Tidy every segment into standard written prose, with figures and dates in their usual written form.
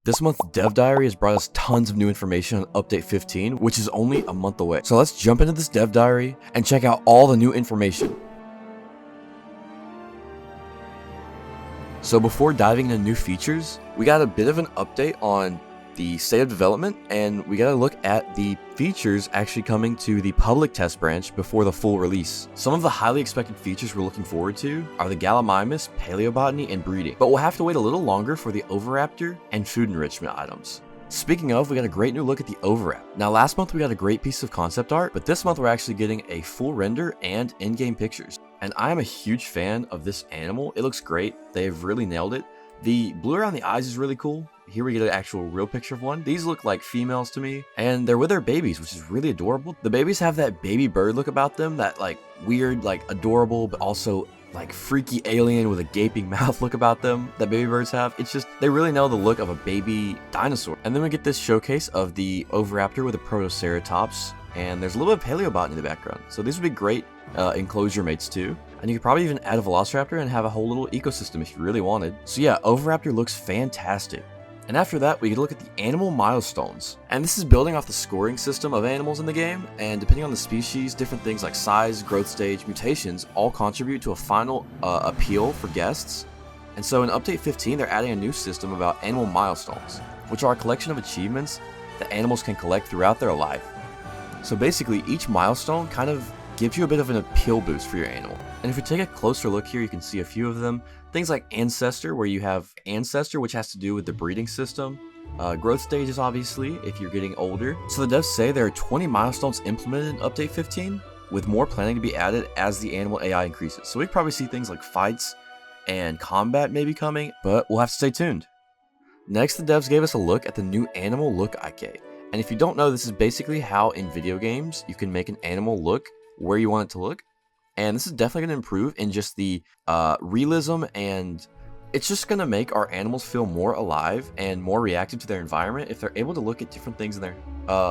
This month's Dev Diary has brought us tons of new information on Update 15, which is only a month away. So let's jump into this Dev Diary and check out all the new information. So before diving into new features, we got a bit of an update on the state of development, and we got to look at the features actually coming to the public test branch before the full release. Some of the highly expected features we're looking forward to are the Gallimimus, Paleobotany, and Breeding, but we'll have to wait a little longer for the Oviraptor and food enrichment items. Speaking of, we got a great new look at the Oviraptor. Now last month we got a great piece of concept art, but this month we're actually getting a full render and in-game pictures. And I am a huge fan of this animal. It looks great. They've really nailed it. The blue around the eyes is really cool. Here we get an actual real picture of one. These look like females to me, and they're with their babies, which is really adorable. The babies have that baby bird look about them, that like weird, like adorable, but also like freaky alien with a gaping mouth look about them that baby birds have. It's just, they really nail the look of a baby dinosaur. And then we get this showcase of the Oviraptor with a Protoceratops, and there's a little bit of Paleobotany in the background. So these would be great enclosure mates too. And you could probably even add a Velociraptor and have a whole little ecosystem if you really wanted. So yeah, Oviraptor looks fantastic. And after that, we get a look at the animal milestones. And this is building off the scoring system of animals in the game, and depending on the species, different things like size, growth stage, mutations all contribute to a final appeal for guests. And so in Update 15, they're adding a new system about animal milestones, which are a collection of achievements that animals can collect throughout their life. So basically, each milestone kind of gives you a bit of an appeal boost for your animal. And if you take a closer look here, you can see a few of them. Things like Ancestor, where you have Ancestor, which has to do with the breeding system. Growth stages, obviously, if you're getting older. So the devs say there are 20 milestones implemented in Update 15, with more planning to be added as the animal AI increases. So we probably see things like fights and combat maybe coming, but we'll have to stay tuned. Next, the devs gave us a look at the new animal look IK. And if you don't know, this is basically how in video games you can make an animal look where you want it to look. And this is definitely going to improve in just the realism, and it's just going to make our animals feel more alive and more reactive to their environment if they're able to look at different things in their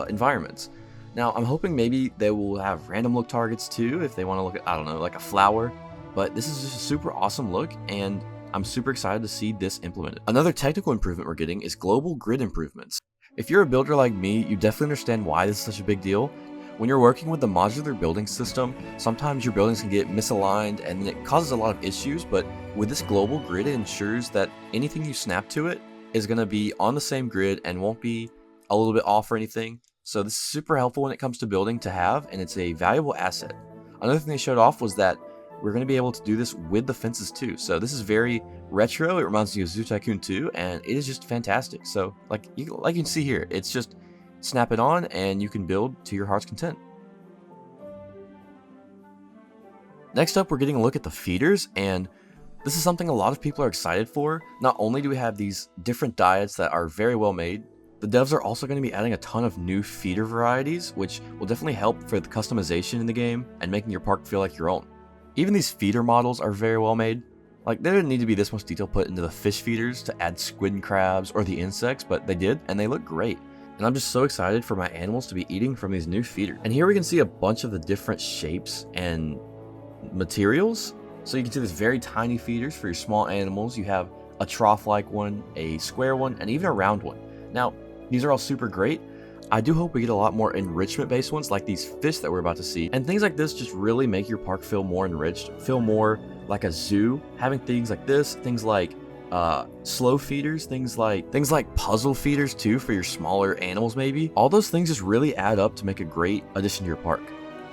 environments. Now, I'm hoping maybe they will have random look targets too if they want to look at, I don't know, like a flower. But this is just a super awesome look, and I'm super excited to see this implemented. Another technical improvement we're getting is global grid improvements. If you're a builder like me, you definitely understand why this is such a big deal. When you're working with the modular building system, sometimes your buildings can get misaligned and it causes a lot of issues, but with this global grid, it ensures that anything you snap to it is going to be on the same grid and won't be a little bit off or anything. So this is super helpful when it comes to building to have, and it's a valuable asset. Another thing they showed off was that we're going to be able to do this with the fences too. So this is very retro. It reminds me of Zoo Tycoon 2, and it is just fantastic. So like you can see here, it's just snap it on and you can build to your heart's content. Next up, we're getting a look at the feeders, and this is something a lot of people are excited for. Not only do we have these different diets that are very well made, the devs are also going to be adding a ton of new feeder varieties, which will definitely help for the customization in the game and making your park feel like your own. Even these feeder models are very well made. Like, there didn't need to be this much detail put into the fish feeders to add squid and crabs or the insects, but they did, and they look great. And I'm just so excited for my animals to be eating from these new feeders. And here we can see a bunch of the different shapes and materials. So you can see this very tiny feeders for your small animals. You have a trough-like one, a square one, and even a round one. Now, these are all super great. I do hope we get a lot more enrichment-based ones like these fish that we're about to see. And things like this just really make your park feel more enriched, feel more like a zoo. Having things like this, things like slow feeders, things like puzzle feeders too for your smaller animals maybe. All those things just really add up to make a great addition to your park.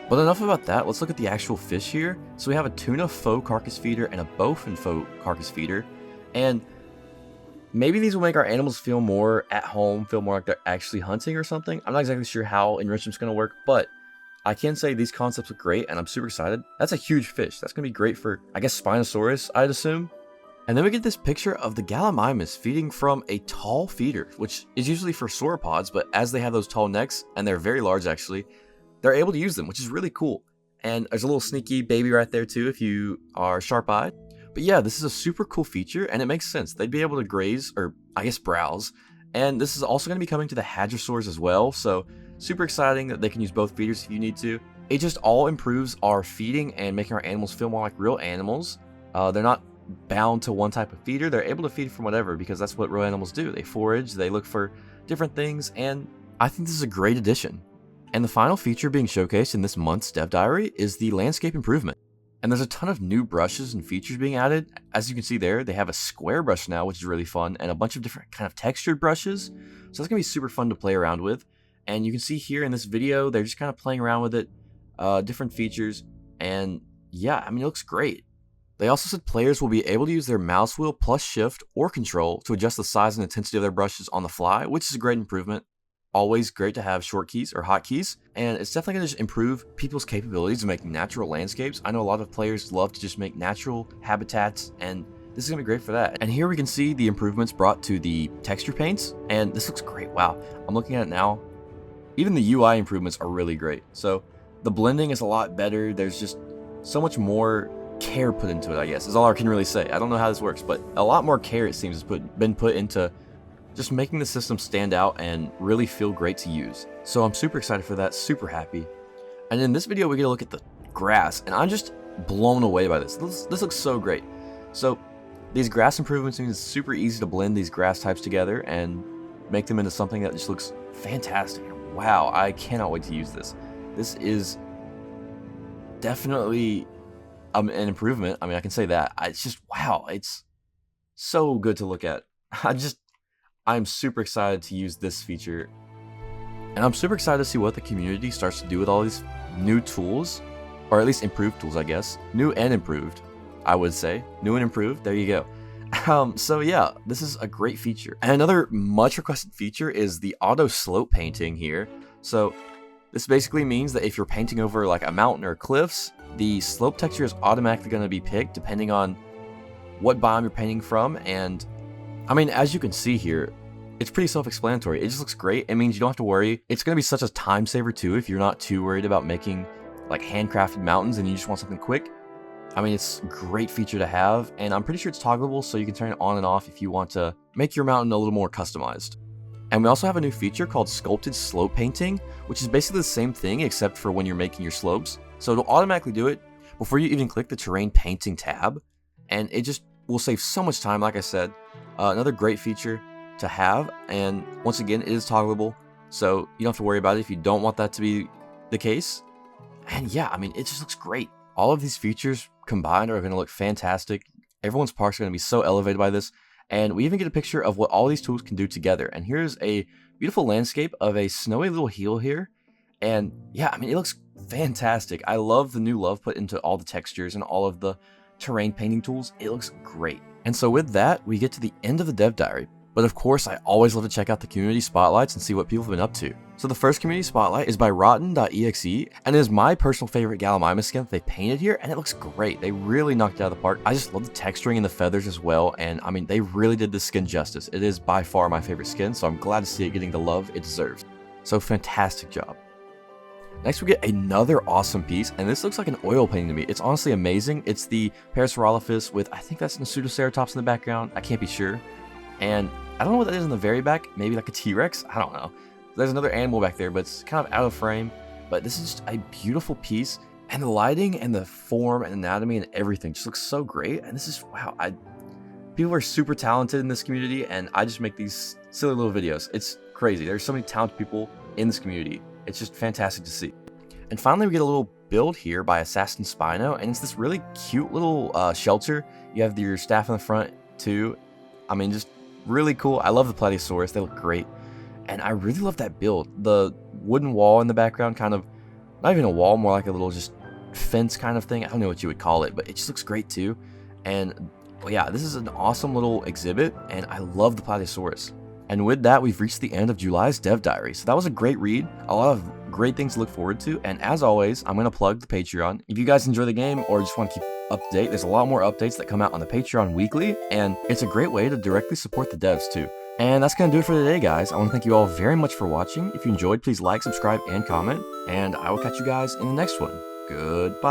But enough about that, let's look at the actual fish here. So we have a tuna faux carcass feeder and a bowfin faux carcass feeder. And maybe these will make our animals feel more at home, feel more like they're actually hunting or something. I'm not exactly sure how enrichment's going to work, but I can say these concepts look great and I'm super excited. That's a huge fish. That's going to be great for, I guess, Spinosaurus, I'd assume. And then we get this picture of the Gallimimus feeding from a tall feeder, which is usually for sauropods, but as they have those tall necks, and they're very large actually, they're able to use them, which is really cool. And there's a little sneaky baby right there too if you are sharp-eyed. But yeah, this is a super cool feature, and it makes sense. They'd be able to graze, or I guess browse. And this is also going to be coming to the hadrosaurs as well, so super exciting that they can use both feeders if you need to. It just all improves our feeding and making our animals feel more like real animals. They're not bound to one type of feeder. They're able to feed from whatever because that's what road animals do. They forage, they look for different things, and I think this is a great addition. And the final feature being showcased in this month's dev diary is the landscape improvement. And there's a ton of new brushes and features being added. As you can see there, they have a square brush now, which is really fun, and a bunch of different kind of textured brushes. So that's going to be super fun to play around with. And you can see here in this video, they're just kind of playing around with it, different features, and yeah, I mean, it looks great. They also said players will be able to use their mouse wheel plus shift or control to adjust the size and intensity of their brushes on the fly, which is a great improvement. Always great to have short keys or hotkeys, and it's definitely going to just improve people's capabilities of making natural landscapes. I know a lot of players love to just make natural habitats, and this is going to be great for that. And here we can see the improvements brought to the texture paints, and this looks great. Wow, I'm looking at it now. Even the UI improvements are really great. So the blending is a lot better. There's just so much more care put into it, I guess, is all I can really say. I don't know how this works, but a lot more care, it seems, has been put into just making the system stand out and really feel great to use. So I'm super excited for that, super happy. And in this video, we get a look at the grass, and I'm just blown away by this. This looks so great. So these grass improvements mean it's super easy to blend these grass types together and make them into something that just looks fantastic. Wow, I cannot wait to use this. This is definitely an improvement. I mean, I can say that. It's just, wow, it's so good to look at. I'm super excited to use this feature, and I'm super excited to see what the community starts to do with all these new tools, or at least improved tools, I guess. New and improved, I would say. New and improved, there you go. So yeah, this is a great feature. And another much requested feature is the auto slope painting here. So this basically means that if you're painting over like a mountain or cliffs, the slope texture is automatically going to be picked depending on what biome you're painting from. And I mean, as you can see here, it's pretty self-explanatory. It just looks great. It means you don't have to worry. It's going to be such a time saver too if you're not too worried about making like handcrafted mountains and you just want something quick. I mean, it's a great feature to have, and I'm pretty sure it's toggleable, so you can turn it on and off if you want to make your mountain a little more customized. And we also have a new feature called Sculpted Slope Painting, which is basically the same thing except for when you're making your slopes. So it'll automatically do it before you even click the Terrain Painting tab, and it just will save so much time, like I said. Another great feature to have, and once again, it is toggleable, so you don't have to worry about it if you don't want that to be the case. And yeah, I mean, it just looks great. All of these features combined are going to look fantastic. Everyone's parks are going to be so elevated by this, and we even get a picture of what all these tools can do together. And here's a beautiful landscape of a snowy little hill here, and yeah, I mean, it looks fantastic. I love the new love put into all the textures and all of the terrain painting tools. It looks great. And so with that, we get to the end of the dev diary. But of course, I always love to check out the community spotlights and see what people have been up to. So the first community spotlight is by Rotten.exe, and it is my personal favorite Gallimimus skin that they painted here, and it looks great. They really knocked it out of the park. I just love the texturing and the feathers as well, and I mean, they really did this skin justice. It is by far my favorite skin, so I'm glad to see it getting the love it deserves. So fantastic job. Next we get another awesome piece, and this looks like an oil painting to me. It's honestly amazing. It's the Parasaurolophus with, I think that's an Pseudoceratops in the background. I can't be sure. And I don't know what that is in the very back. Maybe like a T-Rex? I don't know. There's another animal back there, but it's kind of out of frame. But this is just a beautiful piece. And the lighting and the form and anatomy and everything just looks so great. And this is, wow. People are super talented in this community, and I just make these silly little videos. It's crazy. There's so many talented people in this community. It's just fantastic to see. And finally, we get a little build here by Assassin Spino, and it's this really cute little shelter. You have your staff in the front too. I mean, just really cool. I love the Platysaurus. They look great. And I really love that build. The wooden wall in the background, kind of, not even a wall, more like a little just fence kind of thing. I don't know what you would call it, but it just looks great too. And well, yeah, this is an awesome little exhibit, and I love the Platysaurus. And with that, we've reached the end of July's dev diary. So that was a great read, a lot of great things to look forward to. And as always, I'm going to plug the Patreon. If you guys enjoy the game or just want to keep up to date, there's a lot more updates that come out on the Patreon weekly, and it's a great way to directly support the devs too. And that's going to do it for today, guys. I want to thank you all very much for watching. If you enjoyed, please like, subscribe, and comment, and I will catch you guys in the next one. Goodbye.